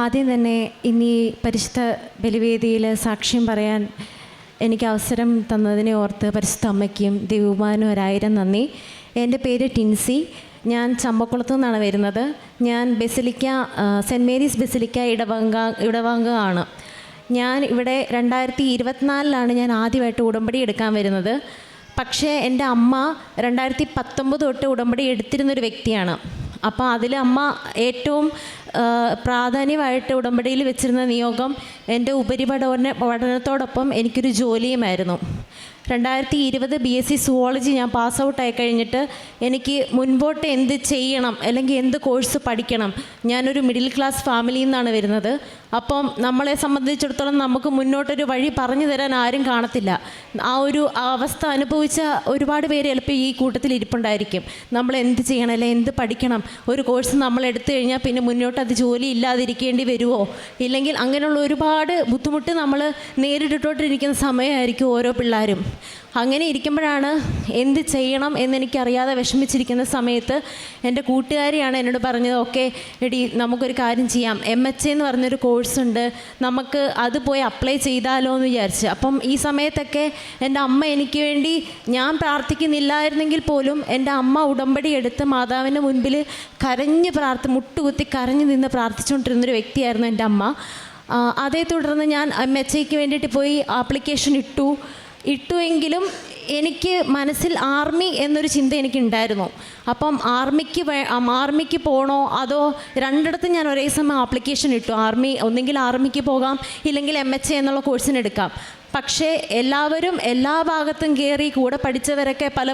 ആദ്യം തന്നെ ഇനി പരിശുദ്ധ ബലിവേദിയിൽ സാക്ഷ്യം പറയാൻ എനിക്ക് അവസരം തന്നതിനെ ഓർത്ത് പരിശുദ്ധ അമ്മയ്ക്കും ദൈവമാനും 1000 നന്ദി. എൻ്റെ പേര് ടിൻസി. ഞാൻ ചമ്പക്കുളത്തു നിന്നാണ് വരുന്നത്. ഞാൻ സെൻറ്റ് മേരീസ് ബസിലിക്ക ഇടവങ്കാണ്. ഞാൻ ഇവിടെ 2024 ഞാൻ ആദ്യമായിട്ട് ഉടമ്പടി എടുക്കാൻ വരുന്നത്. പക്ഷേ എൻ്റെ അമ്മ 2019 തൊട്ട് ഉടമ്പടി എടുത്തിരുന്നൊരു വ്യക്തിയാണ്. അപ്പോൾ അതിൽ അമ്മ ഏറ്റവും പ്രാധാന്യമായിട്ട് ഉടമ്പടിയിൽ വെച്ചിരുന്ന നിയോഗം എൻ്റെ പഠനത്തോടൊപ്പം എനിക്കൊരു ജോലിയുമായിരുന്നു. 2020 BSc സുവോളജി ഞാൻ പാസ് ഔട്ടായി കഴിഞ്ഞിട്ട് എനിക്ക് മുൻപോട്ട് എന്ത് ചെയ്യണം അല്ലെങ്കിൽ എന്ത് കോഴ്സ് പഠിക്കണം, ഞാനൊരു മിഡിൽ ക്ലാസ് ഫാമിലിയിൽ നിന്നാണ് വരുന്നത്. അപ്പം നമ്മളെ സംബന്ധിച്ചിടത്തോളം നമുക്ക് മുന്നോട്ടൊരു വഴി പറഞ്ഞു തരാൻ ആരും കാണത്തില്ല. ആ ഒരു അവസ്ഥ അനുഭവിച്ച ഒരുപാട് പേര് ചിലപ്പോൾ ഈ കൂട്ടത്തിൽ ഇരിപ്പുണ്ടായിരിക്കും. നമ്മൾ എന്ത് ചെയ്യണം അല്ലെങ്കിൽ എന്ത് പഠിക്കണം, ഒരു കോഴ്സ് നമ്മൾ എടുത്തു കഴിഞ്ഞാൽ പിന്നെ മുന്നോട്ട് അത് ജോലി ഇല്ലാതിരിക്കേണ്ടി വരുമോ, ഇല്ലെങ്കിൽ അങ്ങനെയുള്ള ഒരുപാട് ബുദ്ധിമുട്ട് നമ്മൾ നേരിട്ടിട്ടോണ്ടിരിക്കുന്ന സമയമായിരിക്കും ഓരോ പിള്ളേരും. അങ്ങനെ ഇരിക്കുമ്പോഴാണ് എന്ത് ചെയ്യണം എന്നെനിക്കറിയാതെ വിഷമിച്ചിരിക്കുന്ന സമയത്ത് എൻ്റെ കൂട്ടുകാരിയാണ് എന്നോട് പറഞ്ഞത്, ഓക്കെ എടി നമുക്കൊരു കാര്യം ചെയ്യാം, MHA എന്ന് പറഞ്ഞൊരു കോഴ്സുണ്ട്, നമുക്ക് അത് പോയി അപ്ലൈ ചെയ്താലോ എന്ന് വിചാരിച്ച്. അപ്പം ഈ സമയത്തൊക്കെ എൻ്റെ അമ്മ എനിക്ക് വേണ്ടി, ഞാൻ പ്രാർത്ഥിക്കുന്നില്ലായിരുന്നെങ്കിൽ പോലും എൻ്റെ അമ്മ ഉടമ്പടി എടുത്ത് മാതാവിൻ്റെ മുൻപിൽ മുട്ടുകുത്തി കരഞ്ഞു നിന്ന് പ്രാർത്ഥിച്ചുകൊണ്ടിരുന്നൊരു വ്യക്തിയായിരുന്നു എൻ്റെ അമ്മ. അതേ തുടർന്ന് ഞാൻ MHAക്ക് വേണ്ടിയിട്ട് പോയി ആപ്ലിക്കേഷൻ ഇട്ടുവെങ്കിലും എനിക്ക് മനസ്സിൽ ആർമി എന്നൊരു ചിന്ത എനിക്കുണ്ടായിരുന്നു. അപ്പം ആർമിക്ക് പോകണോ അതോ രണ്ടിടത്തും ഞാൻ ഒരേ സമയം ആപ്ലിക്കേഷൻ ഇട്ടു. ഒന്നെങ്കിൽ ആർമിക്ക് പോകാം, ഇല്ലെങ്കിൽ MHA എന്നുള്ള കോഴ്സിന് എടുക്കാം. പക്ഷേ എല്ലാവരും എല്ലാ ഭാഗത്തും കയറി, കൂടെ പഠിച്ചവരൊക്കെ പല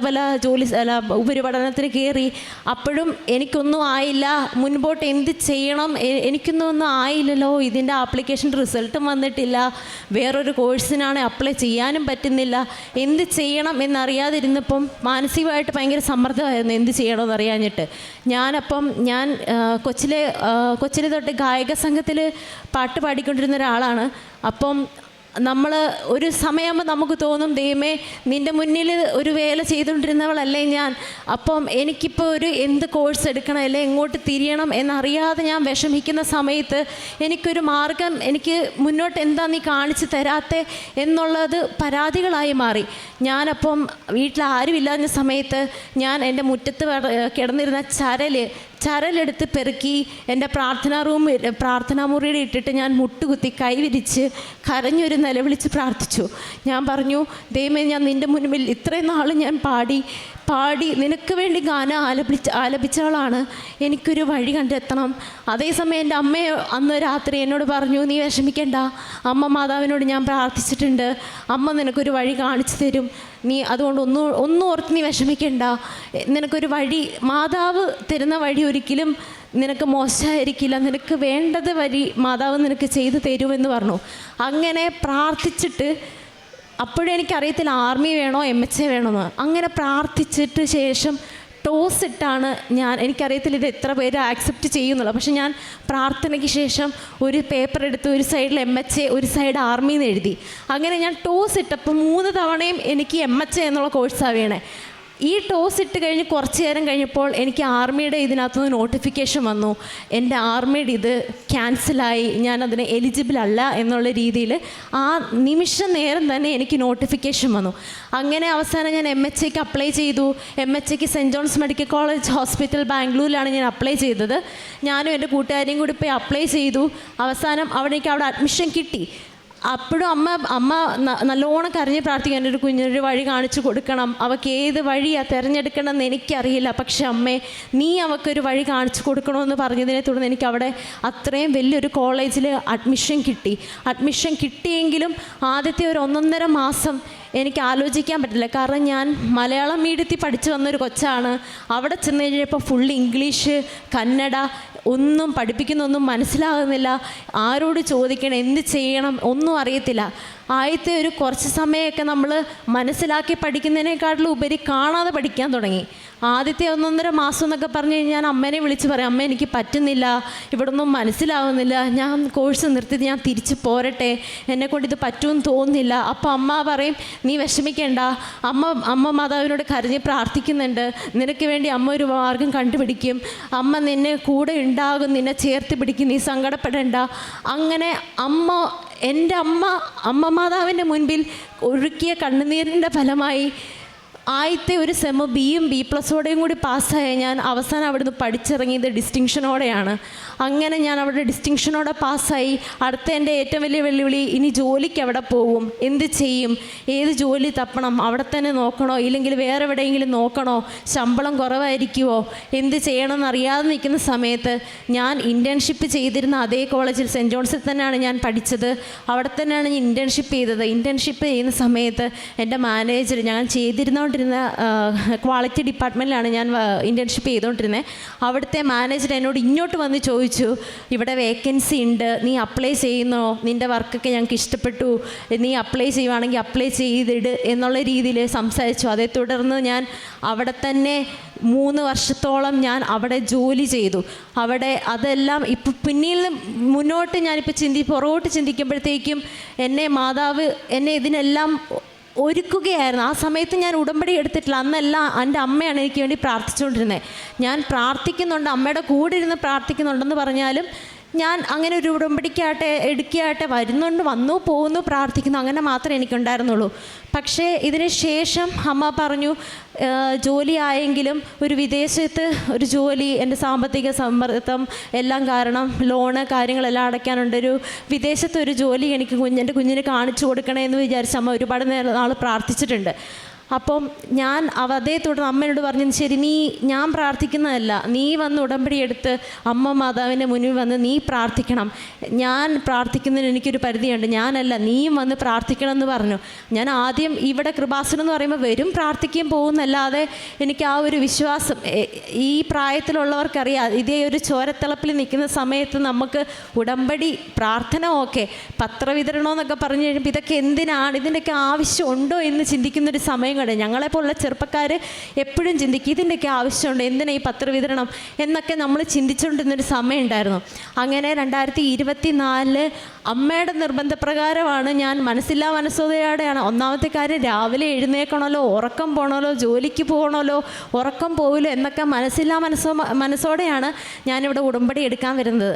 ഉപരിപഠനത്തിന് കയറി. അപ്പോഴും എനിക്കൊന്നും ആയില്ല. മുൻപോട്ട് എന്ത് ചെയ്യണം, എനിക്കൊന്നും ആയില്ലല്ലോ, ഇതിൻ്റെ ആപ്ലിക്കേഷൻ റിസൾട്ടും വന്നിട്ടില്ല, വേറൊരു കോഴ്സിനാണ് അപ്ലൈ ചെയ്യാനും പറ്റുന്നില്ല, എന്ത് ചെയ്യണം എന്നറിയാതിരുന്നപ്പം മാനസികമായിട്ട് ഭയങ്കര സമ്മർദ്ദമായിരുന്നു എന്ത് ചെയ്യണമെന്ന് അറിയാഞ്ഞിട്ട്. ഞാൻ കൊച്ചിലെ തൊട്ട് ഗായക സംഘത്തിൽ പാട്ട് പാടിക്കൊണ്ടിരുന്ന ഒരാളാണ്. അപ്പം നമ്മൾ ഒരു സമയമാകുമ്പോൾ നമുക്ക് തോന്നും, ദൈവമേ നിൻ്റെ മുന്നിൽ ഒരു വേല ചെയ്തുകൊണ്ടിരുന്നവളല്ലേ ഞാൻ, അപ്പം എനിക്കിപ്പോൾ എന്ത് കോഴ്സ് എടുക്കണം അല്ലെ എങ്ങോട്ട് തിരിയണം എന്നറിയാതെ ഞാൻ വിഷമിക്കുന്ന സമയത്ത് എനിക്കൊരു മാർഗം, എനിക്ക് മുന്നോട്ട് എന്താ നീ കാണിച്ചു തരാത്തെ എന്നുള്ളത് പരാതികളായി മാറി. ഞാനപ്പം വീട്ടിൽ ആരുമില്ലാത്ത സമയത്ത് ഞാൻ എൻ്റെ മുറ്റത്ത് കിടന്നിരുന്ന ചരലെടുത്ത് പെറുക്കി എൻ്റെ പ്രാർത്ഥനാ മുറിയിൽ ഇട്ടിട്ട് ഞാൻ മുട്ടുകുത്തി കൈവിരിച്ച് കരഞ്ഞൊരു നിലവിളിച്ച് പ്രാർത്ഥിച്ചു. ഞാൻ പറഞ്ഞു, ദൈവമേ ഞാൻ നിൻ്റെ മുൻപിൽ ഇത്രയും നാൾ ഞാൻ പാടി നിനക്ക് വേണ്ടി ഗാനം ആലപിച്ചവളാണ്, എനിക്കൊരു വഴി കണ്ടെത്തണം. അതേസമയം എൻ്റെ അമ്മ അന്ന് രാത്രി എന്നോട് പറഞ്ഞു, നീ വിഷമിക്കണ്ട, അമ്മ മാതാവിനോട് ഞാൻ പ്രാർത്ഥിച്ചിട്ടുണ്ട്, അമ്മ നിനക്കൊരു വഴി കാണിച്ചു തരും, നീ അതുകൊണ്ട് ഒന്നും ഓർത്ത് നീ വിഷമിക്കണ്ട, നിനക്കൊരു വഴി, മാതാവ് തരുന്ന വഴി ഒരിക്കലും നിനക്ക് മോശമായിരിക്കില്ല, നിനക്ക് വേണ്ടത് വഴി മാതാവ് നിനക്ക് ചെയ്തു തരുമെന്ന് പറഞ്ഞു. അങ്ങനെ പ്രാർത്ഥിച്ചിട്ട്, അപ്പോഴും എനിക്കറിയത്തില്ല ആർമി വേണോ MHA വേണമെന്ന്. അങ്ങനെ പ്രാർത്ഥിച്ചിട്ട് ശേഷം ടോസ് ഇട്ടാണ് എനിക്കറിയത്തില്ല ഇത് എത്ര പേര് ആക്സെപ്റ്റ് ചെയ്യുന്നുള്ളൂ. പക്ഷെ ഞാൻ പ്രാർത്ഥനയ്ക്ക് ശേഷം ഒരു പേപ്പർ എടുത്ത് ഒരു സൈഡിൽ MHA ഒരു സൈഡ് ആർമി എന്ന് എഴുതി. അങ്ങനെ ഞാൻ ടോസ് ഇട്ടപ്പോൾ 3 തവണയും എനിക്ക് MHA എന്നുള്ള കോഴ്സാണ് വീണേ. ഈ ടോസ് ഇട്ട് കഴിഞ്ഞ് കുറച്ച് നേരം കഴിഞ്ഞപ്പോൾ എനിക്ക് ആർമിയുടെ ഇതിനകത്തുനിന്ന് നോട്ടിഫിക്കേഷൻ വന്നു, എൻ്റെ ആർമിയുടെ ഇത് ക്യാൻസലായി, ഞാനതിന് എലിജിബിൾ അല്ല എന്നുള്ള രീതിയിൽ ആ നിമിഷ നേരം തന്നെ എനിക്ക് നോട്ടിഫിക്കേഷൻ വന്നു. അങ്ങനെ അവസാനം ഞാൻ MHAക്ക് അപ്ലൈ ചെയ്തു. MHAക്ക് Saint John's medical college hospital ബാംഗ്ലൂരിലാണ് ഞാൻ അപ്ലൈ ചെയ്തത്. ഞാനും എൻ്റെ കൂട്ടുകാരിയും കൂടി പോയി അപ്ലൈ ചെയ്തു. അവസാനം എനിക്ക് അവിടെ അഡ്മിഷൻ കിട്ടി. അപ്പോഴും അമ്മ നല്ലോണം കരഞ്ഞ് പ്രാർത്ഥിക്കാൻ, ഒരു കുഞ്ഞൊരു വഴി കാണിച്ചു കൊടുക്കണം, അവൾക്ക് ഏത് വഴിയാണ് തിരഞ്ഞെടുക്കണമെന്ന് എനിക്കറിയില്ല, പക്ഷെ അമ്മേ നീ അവൾക്കൊരു വഴി കാണിച്ചു കൊടുക്കണമെന്ന് പറഞ്ഞതിനെ തുടർന്ന് എനിക്ക് അവിടെ അത്രയും വലിയൊരു കോളേജിൽ അഡ്മിഷൻ കിട്ടിയെങ്കിലും ആദ്യത്തെ ഒരു 1.5 മാസം എനിക്ക് ആലോചിക്കാൻ പറ്റില്ല. കാരണം ഞാൻ മലയാളം മീഡിയത്തിൽ പഠിച്ചു വന്നൊരു കൊച്ചാണ്. അവിടെ ചെന്ന് കഴിഞ്ഞപ്പോൾ ഫുൾ ഇംഗ്ലീഷ്, കന്നഡ, ഒന്നും പഠിപ്പിക്കുന്നൊന്നും മനസ്സിലാകുന്നില്ല, ആരോട് ചോദിക്കണം, എന്ത് ചെയ്യണം ഒന്നും അറിയത്തില്ല. ആദ്യത്തെ ഒരു കുറച്ച് സമയമൊക്കെ നമ്മൾ മനസ്സിലാക്കി പഠിക്കുന്നതിനേക്കാട്ടിലും ഉപരി കാണാതെ പഠിക്കാൻ തുടങ്ങി. ആദ്യത്തെ 1.5 മാസം എന്നൊക്കെ പറഞ്ഞു കഴിഞ്ഞാൽ അമ്മേനെ വിളിച്ച് പറയും, അമ്മ എനിക്ക് പറ്റുന്നില്ല, ഇവിടെ ഒന്നും മനസ്സിലാവുന്നില്ല, ഞാൻ കോഴ്സ് നിർത്തി ഞാൻ തിരിച്ച് പോരട്ടെ, എന്നെക്കൊണ്ട് ഇത് പറ്റുമെന്ന് തോന്നുന്നില്ല. അപ്പോൾ അമ്മ പറയും, നീ വിഷമിക്കേണ്ട, അമ്മ മാതാവിനോട് കരഞ്ഞ് പ്രാർത്ഥിക്കുന്നുണ്ട്, നിനക്ക് വേണ്ടി അമ്മ ഒരു മാർഗം കണ്ടുപിടിക്കും, അമ്മ നിന്നെ കൂടെ ഉണ്ടാകും, നിന്നെ ചേർത്ത് പിടിക്കും, നീ സങ്കടപ്പെടേണ്ട. അങ്ങനെ എൻ്റെ അമ്മ മാതാവിൻ്റെ മുൻപിൽ ഒഴുക്കിയ കണ്ണുനീരിൻ്റെ ഫലമായി ആദ്യത്തെ ഒരു സെമ്മ് ബിയും B+ഓടെയും കൂടി പാസ്സായ ഞാൻ അവസാനം അവിടുന്ന് പഠിച്ചിറങ്ങിയത് ഡിസ്റ്റിങ്ഷനോടെയാണ്. അങ്ങനെ ഞാൻ അവിടെ ഡിസ്റ്റിങ്ഷനോടെ പാസ്സായി. അടുത്ത എൻ്റെ ഏറ്റവും വലിയ വെല്ലുവിളി, ഇനി ജോലിക്ക് എവിടെ പോകും, എന്ത് ചെയ്യും, ഏത് ജോലി തപ്പണം, അവിടെ തന്നെ നോക്കണോ ഇല്ലെങ്കിൽ വേറെ എവിടെയെങ്കിലും നോക്കണോ, ശമ്പളം കുറവായിരിക്കുമോ, എന്ത് ചെയ്യണമെന്ന് അറിയാതെ നിൽക്കുന്ന സമയത്ത് ഞാൻ ഇൻറ്റേൺഷിപ്പ് ചെയ്തിരുന്ന അതേ കോളേജിൽ സെൻറ്റ് ജോൺസിൽ തന്നെയാണ് ഞാൻ പഠിച്ചത്. അവിടെ തന്നെയാണ് ഞാൻ ഇൻറ്റേൺഷിപ്പ് ചെയ്തത്. ഇൻറ്റേൺഷിപ്പ് ചെയ്യുന്ന സമയത്ത് എൻ്റെ മാനേജർ, ഞാൻ ചെയ്തിരുന്നോണ്ടിരുന്ന ക്വാളിറ്റി ഡിപ്പാർട്ട്മെൻറ്റിലാണ് ഞാൻ ഇൻറ്റേൺഷിപ്പ് ചെയ്തുകൊണ്ടിരുന്നത്. അവിടുത്തെ മാനേജർ എന്നോട് ഇങ്ങോട്ട് വന്ന് ചോദിച്ചു, ഇവിടെ വേക്കൻസി ഉണ്ട്, നീ അപ്ലൈ ചെയ്യുന്നോ, നിൻ്റെ വർക്കൊക്കെ ഞങ്ങൾക്ക് ഇഷ്ടപ്പെട്ടു, നീ അപ്ലൈ ചെയ്യുവാണെങ്കിൽ അപ്ലൈ ചെയ്തിട് എന്നുള്ള രീതിയിൽ സംസാരിച്ചു. അതേ തുടർന്ന് ഞാൻ അവിടെ തന്നെ 3 വർഷത്തോളം ഞാൻ അവിടെ ജോലി ചെയ്തു. അവിടെ അതെല്ലാം ഇപ്പം പിന്നീട് മുന്നോട്ട് ഞാനിപ്പോൾ പുറകോട്ട് ചിന്തിക്കുമ്പോഴത്തേക്കും മാതാവ് എന്നെ ഇതിനെല്ലാം ഒരുക്കുകയായിരുന്നു. ആ സമയത്ത് ഞാൻ ഉടമ്പടി എടുത്തിട്ടില്ല. അന്നെല്ലാം എൻ്റെ അമ്മയാണ് എനിക്ക് വേണ്ടി പ്രാർത്ഥിച്ചുകൊണ്ടിരുന്നത്. ഞാൻ പ്രാർത്ഥിക്കുന്നുണ്ട്, അമ്മയുടെ കൂടെ ഇരുന്ന് പ്രാർത്ഥിക്കുന്നുണ്ടെന്ന് പറഞ്ഞാലും ഞാൻ അങ്ങനെ ഒരു ഉടമ്പടിക്കാട്ടെ എടുക്കുകയാട്ടെ വന്നു പോകുന്നു പ്രാർത്ഥിക്കുന്നു, അങ്ങനെ മാത്രമേ എനിക്കുണ്ടായിരുന്നുള്ളൂ. പക്ഷേ ഇതിന് ശേഷം അമ്മ പറഞ്ഞു, ജോലി ആയെങ്കിലും ഒരു വിദേശത്ത് ഒരു ജോലി, എൻ്റെ സാമ്പത്തിക സമ്മർദ്ദം എല്ലാം കാരണം ലോണ് കാര്യങ്ങളെല്ലാം അടയ്ക്കാനുണ്ട്, ഒരു വിദേശത്തൊരു ജോലി എനിക്ക് എൻ്റെ കുഞ്ഞിന് കാണിച്ചു കൊടുക്കണേ എന്ന് വിചാരിച്ച് അമ്മ ഒരുപാട് നാൾ പ്രാർത്ഥിച്ചിട്ടുണ്ട്. അപ്പം ഞാൻ അതേ തുടർന്ന് അമ്മയോട് പറഞ്ഞു, ശരി, ഞാൻ പ്രാർത്ഥിക്കുന്നതല്ല, നീ വന്ന് ഉടമ്പടി എടുത്ത് അമ്മ മാതാവിൻ്റെ മുന്നിൽ വന്ന് നീ പ്രാർത്ഥിക്കണം. ഞാൻ പ്രാർത്ഥിക്കുന്നതിന് എനിക്കൊരു പരിധിയുണ്ട്, ഞാനല്ല, നീയും വന്ന് പ്രാർത്ഥിക്കണം എന്ന് പറഞ്ഞു. ഞാൻ ആദ്യം ഇവിടെ കൃപാസനം എന്ന് പറയുമ്പോൾ വരും പ്രാർത്ഥിക്കുകയും പോകുന്നല്ലാതെ എനിക്ക് ആ ഒരു വിശ്വാസം, ഈ പ്രായത്തിലുള്ളവർക്കറിയാം, ഇതേ ഒരു ചോരത്തിളപ്പിൽ നിൽക്കുന്ന സമയത്ത് നമുക്ക് ഉടമ്പടി പ്രാർത്ഥന ഓക്കെ, പത്രവിതരണമെന്നൊക്കെ പറഞ്ഞു കഴിയുമ്പോൾ ഇതൊക്കെ എന്തിനാണ്, ഇതിൻ്റെയൊക്കെ ആവശ്യമുണ്ടോ എന്ന് ചിന്തിക്കുന്നൊരു സമയം. ഞങ്ങളെപ്പോലുള്ള ചെറുപ്പക്കാർ എപ്പോഴും ചിന്തിക്കും, ഇതിൻ്റെയൊക്കെ ആവശ്യമുണ്ട്, എന്തിനാ ഈ പത്രവിതരണം എന്നൊക്കെ നമ്മൾ ചിന്തിച്ചുകൊണ്ടിരുന്നൊരു സമയം ഉണ്ടായിരുന്നു. അങ്ങനെ 2024 അമ്മയുടെ നിർബന്ധപ്രകാരമാണ് ഞാൻ മനസ്സോടെയാണ്. ഒന്നാമത്തെ കാര്യം, രാവിലെ എഴുന്നേക്കണമല്ലോ, ഉറക്കം പോകണമല്ലോ, ജോലിക്ക് പോകണമല്ലോ, ഉറക്കം പോകില്ലോ എന്നൊക്കെ മനസ്സോടെയാണ് ഞാനിവിടെ ഉടമ്പടി എടുക്കാൻ വരുന്നത്.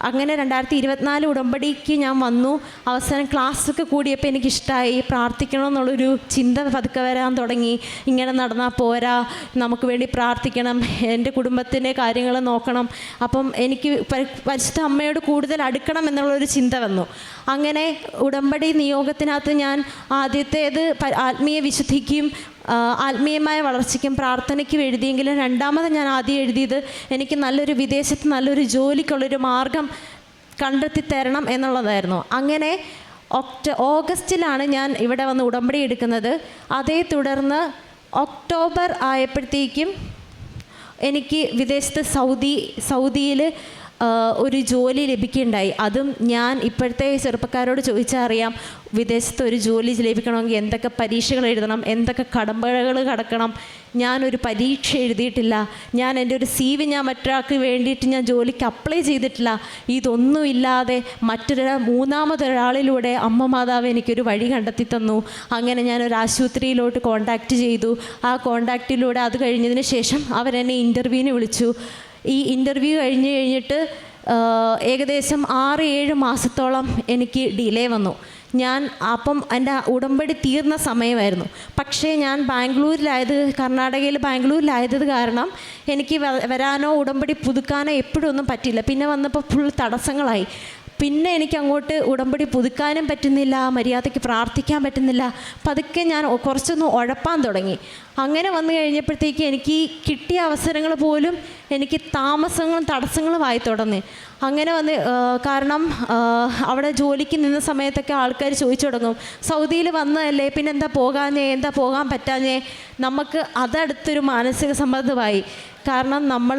അങ്ങനെ 2024 ഉടമ്പടിക്ക് ഞാൻ വന്നു. അവസാനം ക്ലാസ്സൊക്കെ കൂടിയപ്പോൾ എനിക്കിഷ്ടമായി, പ്രാർത്ഥിക്കണമെന്നുള്ളൊരു ചിന്ത പതുക്കെ വരാൻ തുടങ്ങി. ഇങ്ങനെ നടന്നാൽ പോരാ, നമുക്ക് വേണ്ടി പ്രാർത്ഥിക്കണം, എൻ്റെ കുടുംബത്തിൻ്റെ കാര്യങ്ങൾ നോക്കണം. അപ്പം എനിക്ക് പരിശുദ്ധ അമ്മയോട് കൂടുതൽ അടുക്കണം എന്നുള്ളൊരു ചിന്ത വന്നു. അങ്ങനെ ഉടമ്പടി നിയോഗത്തിനകത്ത് ഞാൻ ആദ്യത്തേത് ആത്മീയ വിശുദ്ധിക്കും ആത്മീയമായ വളർച്ചയ്ക്കും പ്രാർത്ഥനയ്ക്കും എഴുതിയെങ്കിലും രണ്ടാമത് ഞാൻ ആദ്യം എഴുതിയത് എനിക്ക് വിദേശത്ത് നല്ലൊരു ജോലിക്കുള്ളൊരു മാർഗം കണ്ടെത്തി തരണം എന്നുള്ളതായിരുന്നു. അങ്ങനെ ഓഗസ്റ്റിലാണ് ഞാൻ ഇവിടെ വന്ന് ഉടമ്പടി എടുക്കുന്നത്. അതേ തുടർന്ന് ഒക്ടോബർ ആയപ്പോഴത്തേക്കും എനിക്ക് വിദേശത്ത് സൗദിയിൽ ഒരു ജോലി ലഭിക്കുകയുണ്ടായി. അതും ഞാൻ ഇപ്പോഴത്തെ ചെറുപ്പക്കാരോട് ചോദിച്ചാൽ അറിയാം, വിദേശത്ത് ഒരു ജോലി ലഭിക്കണമെങ്കിൽ എന്തൊക്കെ പരീക്ഷകൾ എഴുതണം, എന്തൊക്കെ കടമ്പകൾ കടക്കണം. ഞാനൊരു പരീക്ഷ എഴുതിയിട്ടില്ല, ഞാൻ എൻ്റെ ഒരു CV ഞാൻ മറ്റൊരാൾക്ക് വേണ്ടിയിട്ട് ഞാൻ ജോലിക്ക് അപ്ലൈ ചെയ്തിട്ടില്ല. ഇതൊന്നുമില്ലാതെ മൂന്നാമതൊരാളിലൂടെ അമ്മ മാതാവ് എനിക്കൊരു വഴി കണ്ടെത്തി തന്നു. അങ്ങനെ ഞാനൊരു ആശുപത്രിയിലോട്ട് കോൺടാക്റ്റ് ചെയ്തു. ആ കോൺടാക്റ്റിലൂടെ അത് കഴിഞ്ഞതിന് ശേഷം അവരെന്നെ ഇൻ്റർവ്യൂവിന് വിളിച്ചു. ഈ ഇൻ്റർവ്യൂ കഴിഞ്ഞിട്ട് ഏകദേശം 6-7 മാസത്തോളം എനിക്ക് ഡിലേ വന്നു. അപ്പം എൻ്റെ ഉടമ്പടി തീർന്ന സമയമായിരുന്നു. പക്ഷേ ഞാൻ കർണാടകയിൽ ബാംഗ്ലൂരിലായത് കാരണം എനിക്ക് വരാനോ ഉടമ്പടി പുതുക്കാനോ എപ്പോഴൊന്നും പറ്റില്ല. പിന്നെ വന്നപ്പോൾ ഫുൾ തടസ്സങ്ങളായി. പിന്നെ എനിക്ക് അങ്ങോട്ട് ഉടമ്പടി പുതുക്കാനും പറ്റുന്നില്ല, മര്യാദയ്ക്ക് പ്രാർത്ഥിക്കാൻ പറ്റുന്നില്ല. പതുക്കെ ഞാൻ കുറച്ചൊന്ന് ഉഴപ്പാൻ തുടങ്ങി. അങ്ങനെ വന്നു കഴിഞ്ഞപ്പോഴത്തേക്ക് എനിക്ക് കിട്ടിയ അവസരങ്ങൾ പോലും എനിക്ക് താമസങ്ങളും തടസ്സങ്ങളുമായി തുടങ്ങി. അങ്ങനെ കാരണം അവിടെ ജോലിക്ക് നിന്ന സമയത്തൊക്കെ ആൾക്കാർ ചോദിച്ചു തുടങ്ങും, സൗദിയിൽ വന്നതല്ലേ, പിന്നെ എന്താ പോകാൻ പറ്റാഞ്ഞേ. നമുക്ക് അതടുത്തൊരു മാനസിക സമ്മർദ്ദമായി. കാരണം നമ്മൾ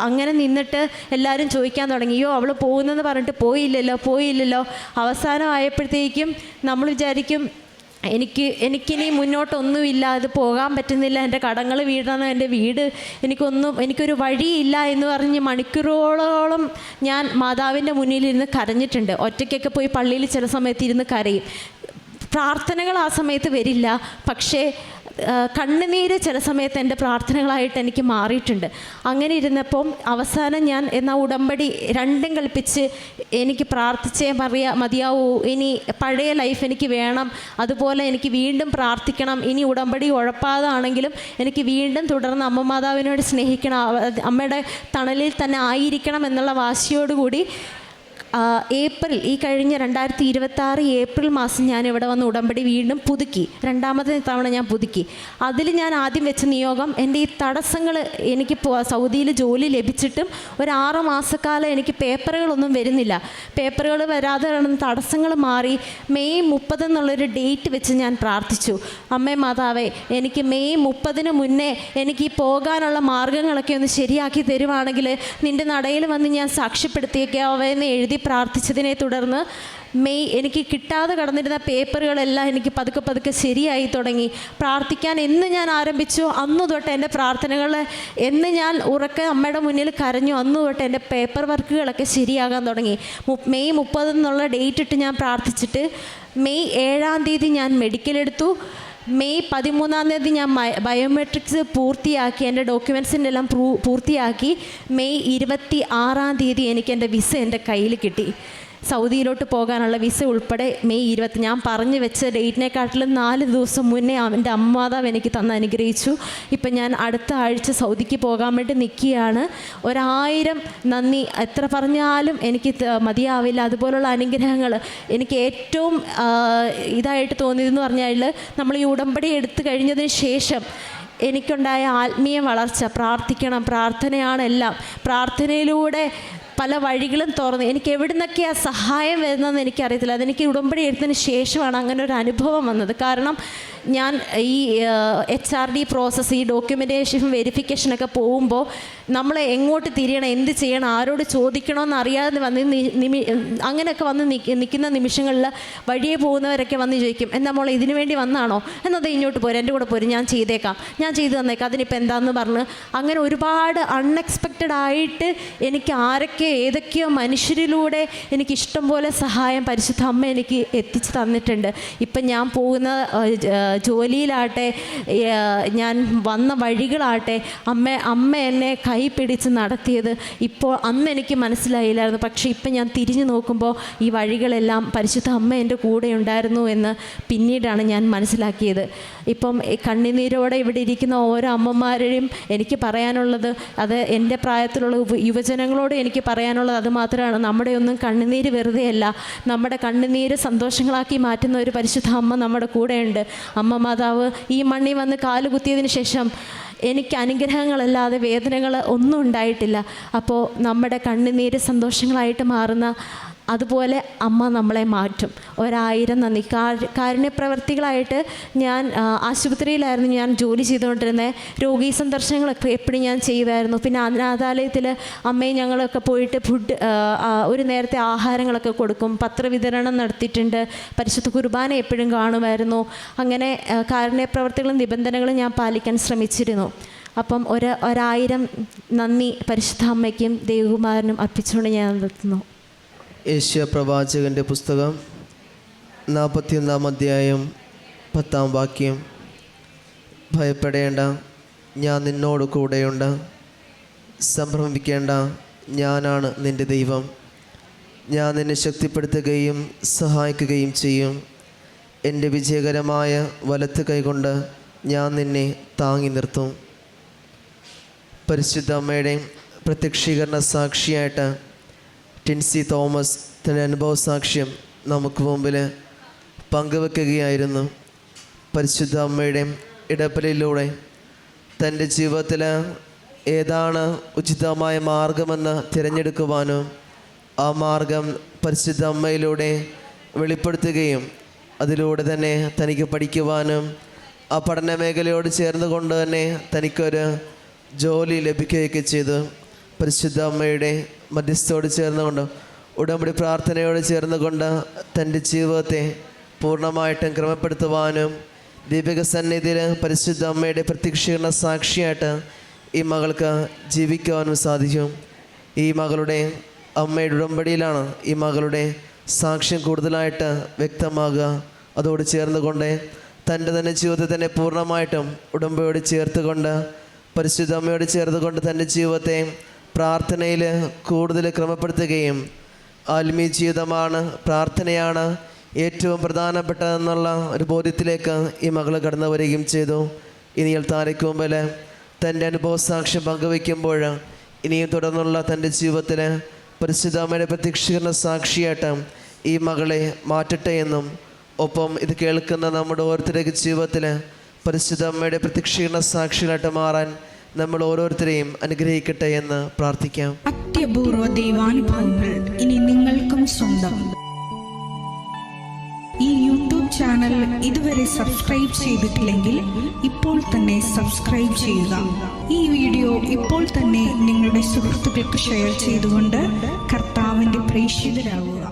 അങ്ങനെ നിന്നിട്ട് എല്ലാവരും ചോദിക്കാൻ തുടങ്ങി, അയ്യോ അവൾ പോകുന്നെന്ന് പറഞ്ഞിട്ട് പോയില്ലല്ലോ. അവസാനമായപ്പോഴത്തേക്കും നമ്മൾ വിചാരിക്കും, എനിക്കിനി മുന്നോട്ടൊന്നുമില്ല, ഇത് പോകാൻ പറ്റുന്നില്ല, എൻ്റെ കടങ്ങൾ വീടണം, എൻ്റെ വീട് എനിക്കൊരു വഴിയില്ല എന്ന് പറഞ്ഞ് മണിക്കൂറുകളോളം ഞാൻ മാതാവിൻ്റെ മുന്നിലിരുന്ന് കരഞ്ഞിട്ടുണ്ട്. ഒറ്റയ്ക്കൊക്കെ പോയി പള്ളിയിൽ ചില സമയത്ത് ഇരുന്ന് കരയും. പ്രാർത്ഥനകൾ ആ സമയത്ത് വരില്ല, പക്ഷേ കണ്ണുനീര് ചില സമയത്ത് എൻ്റെ പ്രാർത്ഥനകളായിട്ട് എനിക്ക് മാറിയിട്ടുണ്ട്. അങ്ങനെ ഇരുന്നപ്പം അവസാനം ഞാൻ എന്നാൽ ഉടമ്പടി രണ്ടും കൽപ്പിച്ച് എനിക്ക് പ്രാർത്ഥിച്ചേ മതിയാവൂ, ഇനി പഴയ ലൈഫ് എനിക്ക് വേണം, അതുപോലെ എനിക്ക് വീണ്ടും പ്രാർത്ഥിക്കണം, ഇനി ഉടമ്പടി ഉഴപ്പാതാണെങ്കിലും എനിക്ക് വീണ്ടും തുടർന്ന് അമ്മ മാതാവിനോട് സ്നേഹിക്കണം, അമ്മയുടെ തണലിൽ തന്നെ ആയിരിക്കണം എന്നുള്ള വാശിയോടുകൂടി ഏപ്രിൽ, ഈ കഴിഞ്ഞ 2026 ഏപ്രിൽ മാസം ഞാൻ ഇവിടെ വന്ന് ഉടമ്പടി വീണ്ടും പുതുക്കി. രണ്ടാമത്തെ തവണ ഞാൻ പുതുക്കി. അതിൽ ഞാൻ ആദ്യം വെച്ച നിയോഗം, എൻ്റെ ഈ തടസ്സങ്ങൾ, എനിക്ക് സൗദിയിൽ ജോലി ലഭിച്ചിട്ടും ഒരു 6 മാസക്കാലം എനിക്ക് പേപ്പറുകളൊന്നും വരുന്നില്ല. പേപ്പറുകൾ വരാതെ തടസ്സങ്ങൾ മാറി മെയ് 30 എന്നുള്ളൊരു ഡേറ്റ് വെച്ച് ഞാൻ പ്രാർത്ഥിച്ചു. അമ്മേ മാതാവേ, എനിക്ക് മെയ് 30 മുന്നേ എനിക്ക് പോകാനുള്ള മാർഗ്ഗങ്ങളൊക്കെ ഒന്ന് ശരിയാക്കി തരുവാണെങ്കിൽ നിൻ്റെ നടയിൽ വന്ന് ഞാൻ സാക്ഷ്യപ്പെടുത്തിയേക്കാവെന്ന് എഴുതി പ്രാർത്ഥിച്ചതിനെ തുടർന്ന് എനിക്ക് കിട്ടാതെ കടന്നിരുന്ന പേപ്പറുകളെല്ലാം എനിക്ക് പതുക്കെ ശരിയായി തുടങ്ങി. പ്രാർത്ഥിക്കാൻ എന്ന് ഞാൻ ആരംഭിച്ചു അന്നു തൊട്ട് എൻ്റെ പ്രാർത്ഥനകൾ, എന്ന് ഞാൻ ഉറക്കെ അമ്മയുടെ മുന്നിൽ കരഞ്ഞു അന്നു തൊട്ട് എൻ്റെ പേപ്പർ വർക്കുകളൊക്കെ ശരിയാകാൻ തുടങ്ങി. മെയ് 30 എന്നുള്ള ഡേറ്റ് ഇട്ട് ഞാൻ പ്രാർത്ഥിച്ചിട്ട് മെയ് 7 ഞാൻ മെഡിക്കൽ എടുത്തു. മെയ് 13 ഞാൻ ബയോമെട്രിക്സ് പൂർത്തിയാക്കി, എൻ്റെ ഡോക്യുമെൻസിൻ്റെ എല്ലാം പൂർത്തിയാക്കി. മെയ് 26 എനിക്ക് എൻ്റെ വിസ എൻ്റെ കയ്യിൽ കിട്ടി. സൗദിയിലോട്ട് പോകാനുള്ള വിസ ഉൾപ്പെടെ മെയ് 20 ഞാൻ പറഞ്ഞു വെച്ച ഡേറ്റിനെക്കാട്ടിലും 4 ദിവസം മുന്നേ എൻ്റെ അമ്മമാതാവ് എനിക്ക് തന്ന് അനുഗ്രഹിച്ചു. ഇപ്പം ഞാൻ അടുത്ത ആഴ്ച സൗദിക്ക് പോകാൻ വേണ്ടി നിൽക്കുകയാണ്. 1000 നന്ദി, എത്ര പറഞ്ഞാലും എനിക്ക് മതിയാവില്ല. അതുപോലുള്ള അനുഗ്രഹങ്ങൾ എനിക്ക് ഏറ്റവും ഇതായിട്ട് തോന്നിയതെന്ന് പറഞ്ഞാൽ, നമ്മൾ ഈ ഉടമ്പടി എടുത്തു കഴിഞ്ഞതിന് ശേഷം എനിക്കുണ്ടായ ആത്മീയ വളർച്ച, പ്രാർത്ഥിക്കണം, പ്രാർത്ഥനയാണ് എല്ലാം. പ്രാർത്ഥനയിലൂടെ പല വഴികളും തുറന്ന് എനിക്ക് എവിടെ നിന്നൊക്കെയാണ് സഹായം വരുന്നതെന്ന് എനിക്കറിയത്തില്ല. അതെനിക്ക് ഉടമ്പടി എടുത്തതിന് ശേഷമാണ് അങ്ങനെ ഒരു അനുഭവം വന്നത്. കാരണം ഞാൻ ഈ HRD പ്രോസസ്സ്, ഈ ഡോക്യുമെൻറ്റേഷൻ വെരിഫിക്കേഷനൊക്കെ പോകുമ്പോൾ നമ്മൾ എങ്ങോട്ട് തിരിയണം, എന്ത് ചെയ്യണം, ആരോട് ചോദിക്കണമെന്ന് അറിയാതെ വന്ന് അങ്ങനെയൊക്കെ വന്ന് നിൽക്കുന്ന നിമിഷങ്ങളിൽ വഴിയെ പോകുന്നവരൊക്കെ വന്ന് ചോദിക്കും, എന്താ മോളെ ഇതിനു വേണ്ടി വന്നാണോ, എന്നത് ഇങ്ങോട്ട് പോരും, എൻ്റെ കൂടെ പോരും, ഞാൻ ചെയ്തേക്കാം, ഞാൻ ചെയ്തു തന്നേക്കാം, അതിനിപ്പോൾ എന്താണെന്ന് പറഞ്ഞ് അങ്ങനെ ഒരുപാട് അൺഎക്സ്പെക്റ്റഡ് ആയിട്ട് എനിക്ക് ഏതൊക്കെയോ മനുഷ്യരിലൂടെ എനിക്ക് ഇഷ്ടം പോലെ സഹായം പരിശുദ്ധ അമ്മ എനിക്ക് എത്തിച്ചു തന്നിട്ടുണ്ട്. ഇപ്പം ഞാൻ പോകുന്ന ജോലിയിലാട്ടെ, ഞാൻ വന്ന വഴികളാട്ടെ, അമ്മ എന്നെ കൈ പിടിച്ച് നടത്തിയത് ഇപ്പോൾ അന്ന് എനിക്ക് മനസ്സിലായില്ലായിരുന്നു. പക്ഷേ ഇപ്പം ഞാൻ തിരിഞ്ഞു നോക്കുമ്പോൾ ഈ വഴികളെല്ലാം പരിശുദ്ധ അമ്മ എൻ്റെ കൂടെ ഉണ്ടായിരുന്നു എന്ന് പിന്നീടാണ് ഞാൻ മനസ്സിലാക്കിയത്. ഇപ്പം കണ്ണുനീരോടെ ഇവിടെ ഇരിക്കുന്ന ഓരോ അമ്മമാരെയും എനിക്ക് പറയാനുള്ളത്, അത് എൻ്റെ പ്രായത്തിലുള്ള യുവജനങ്ങളോട് എനിക്ക് പറയാനുള്ളത് അത് മാത്രമാണ്. നമ്മുടെ ഒന്നും കണ്ണുനീര് വെറുതെയല്ല. നമ്മുടെ കണ്ണുനീര് സന്തോഷങ്ങളാക്കി മാറ്റുന്ന ഒരു പരിശുദ്ധ അമ്മ നമ്മുടെ കൂടെയുണ്ട്. അമ്മ മാതാവ് ഈ മണ്ണിൽ വന്ന് കാലുകുത്തിയതിന് ശേഷം എനിക്ക് അനുഗ്രഹങ്ങളല്ലാതെ വേദനകൾ ഒന്നും ഉണ്ടായിട്ടില്ല. അപ്പോൾ നമ്മുടെ കണ്ണുനീര് സന്തോഷങ്ങളായിട്ട് മാറുന്ന അതുപോലെ അമ്മ നമ്മളെ മാറ്റും. 1000 നന്ദി. കാരുണ്യപ്രവർത്തികളായിട്ട് ഞാൻ ആശുപത്രിയിലായിരുന്നു ഞാൻ ജോലി ചെയ്തുകൊണ്ടിരുന്നത്. രോഗീ സന്ദർശനങ്ങളൊക്കെ എപ്പോഴും ഞാൻ ചെയ്യുമായിരുന്നു. പിന്നെ അനാഥാലയത്തിൽ അമ്മയും ഞങ്ങളൊക്കെ പോയിട്ട് ഒരു നേരത്തെ ആഹാരങ്ങളൊക്കെ കൊടുക്കും, പത്രവിതരണം നടത്തിയിട്ടുണ്ട്, പരിശുദ്ധ കുർബാന എപ്പോഴും കാണുമായിരുന്നു. അങ്ങനെ കാരുണ്യപ്രവർത്തികളും നിബന്ധനകളും ഞാൻ പാലിക്കാൻ ശ്രമിച്ചിരുന്നു. അപ്പം 1000 നന്ദി പരിശുദ്ധ അമ്മയ്ക്കും ദേവകുമാരനും അർപ്പിച്ചുകൊണ്ട് ഞാൻ നിർത്തുന്നു. യേശയ്യാ പ്രവാചകൻ്റെ പുസ്തകം 41 അധ്യായം 10 വാക്യം. ഭയപ്പെടേണ്ട, ഞാൻ നിന്നോട് കൂടെയുണ്ട്. സംഭ്രമിക്കേണ്ട, ഞാനാണ് നിൻ്റെ ദൈവം. ഞാൻ നിന്നെ ശക്തിപ്പെടുത്തുകയും സഹായിക്കുകയും ചെയ്യും. എൻ്റെ വിജയകരമായ വലത്ത് കൈകൊണ്ട് ഞാൻ നിന്നെ താങ്ങി നിർത്തും. പരിശുദ്ധ അമ്മയുടെ പ്രത്യക്ഷീകരണ സാക്ഷിയായിട്ട് ടിൻസി തോമസ് തൻ്റെ അനുഭവ സാക്ഷ്യം നമുക്ക് മുമ്പിൽ പങ്കുവെക്കുകയായിരുന്നു. പരിശുദ്ധ അമ്മയുടെ ഇടപെടലിലൂടെ തൻ്റെ ജീവിതത്തിൽ ഏതാണ് ഉചിതമായ മാർഗമെന്ന് തിരഞ്ഞെടുക്കുവാനും ആ മാർഗം പരിശുദ്ധ അമ്മയിലൂടെ വെളിപ്പെടുത്തുകയും അതിലൂടെ തന്നെ തനിക്ക് പഠിക്കുവാനും ആ പഠന മേഖലയോട് ചേർന്നുകൊണ്ട് തന്നെ തനിക്കൊരു ജോലി ലഭിക്കുകയൊക്കെ ചെയ്തു. പരിശുദ്ധ അമ്മയുടെ മധ്യസ്ഥയോട് ചേർന്നുകൊണ്ട്, ഉടമ്പടി പ്രാർത്ഥനയോട് ചേർന്നുകൊണ്ട് തൻ്റെ ജീവിതത്തെ പൂർണ്ണമായിട്ടും ക്രമപ്പെടുത്തുവാനും ദീപിക സന്നിധിയിൽ പരിശുദ്ധ അമ്മയുടെ പ്രത്യക്ഷീകരണ സാക്ഷിയായിട്ട് ഈ മകൾക്ക് ജീവിക്കുവാനും സാധിക്കും. ഈ മകളുടെ അമ്മയുടെ ഉടമ്പടിയിലാണ് ഈ മകളുടെ സാക്ഷ്യം കൂടുതലായിട്ട് വ്യക്തമാകുക. അതോട് ചേർന്നുകൊണ്ട് തൻ്റെ തന്നെ ജീവിതത്തെ തന്നെ പൂർണ്ണമായിട്ടും ഉടമ്പയോട് ചേർത്തുകൊണ്ട് പരിശുദ്ധ അമ്മയോട് ചേർത്തുകൊണ്ട് തൻ്റെ ജീവിതത്തെ പ്രാർത്ഥനയിൽ കൂടുതൽ ക്രമപ്പെടുത്തുകയും ആത്മീയ ജീവിതമാണ്, പ്രാർത്ഥനയാണ് ഏറ്റവും പ്രധാനപ്പെട്ടതെന്നുള്ള ഒരു ബോധ്യത്തിലേക്ക് ഈ മകൾ കടന്നു വരികയും ചെയ്തു. ഇനി താരയ്ക്ക് മുമ്പിൽ തൻ്റെ അനുഭവസാക്ഷ്യം പങ്കുവയ്ക്കുമ്പോൾ ഇനിയും തുടർന്നുള്ള തൻ്റെ ജീവിതത്തിൽ പരിശുദ്ധ അമ്മയുടെ പ്രത്യക്ഷീകരണ സാക്ഷിയായിട്ട് ഈ മകളെ മാറ്റട്ടെ എന്നും ഒപ്പം ഇത് കേൾക്കുന്ന നമ്മുടെ ഓരോരുത്തരുടെ ജീവിതത്തിൽ പരിശുദ്ധ അമ്മയുടെ പ്രത്യക്ഷീകരണ സാക്ഷികളായിട്ട് മാറാൻ നമ്മൾ ഓരോരുത്തരെയും അനുഗ്രഹിക്കട്ടെ എന്ന് പ്രാർത്ഥിക്കാം. അത്യപൂർവ ദൈവാനുഭവങ്ങൾ ഇനി നിങ്ങൾക്കും സ്വന്തം. ഈ യൂട്യൂബ് ചാനൽ ഇതുവരെ സബ്സ്ക്രൈബ് ചെയ്തിട്ടില്ലെങ്കിൽ ഇപ്പോൾ തന്നെ സബ്സ്ക്രൈബ് ചെയ്യുക. ഈ വീഡിയോ ഇപ്പോൾ തന്നെ നിങ്ങളുടെ സുഹൃത്തുക്കൾക്ക് ഷെയർ ചെയ്തുകൊണ്ട് കർത്താവിൻ്റെ പ്രേക്ഷിതരാകുക.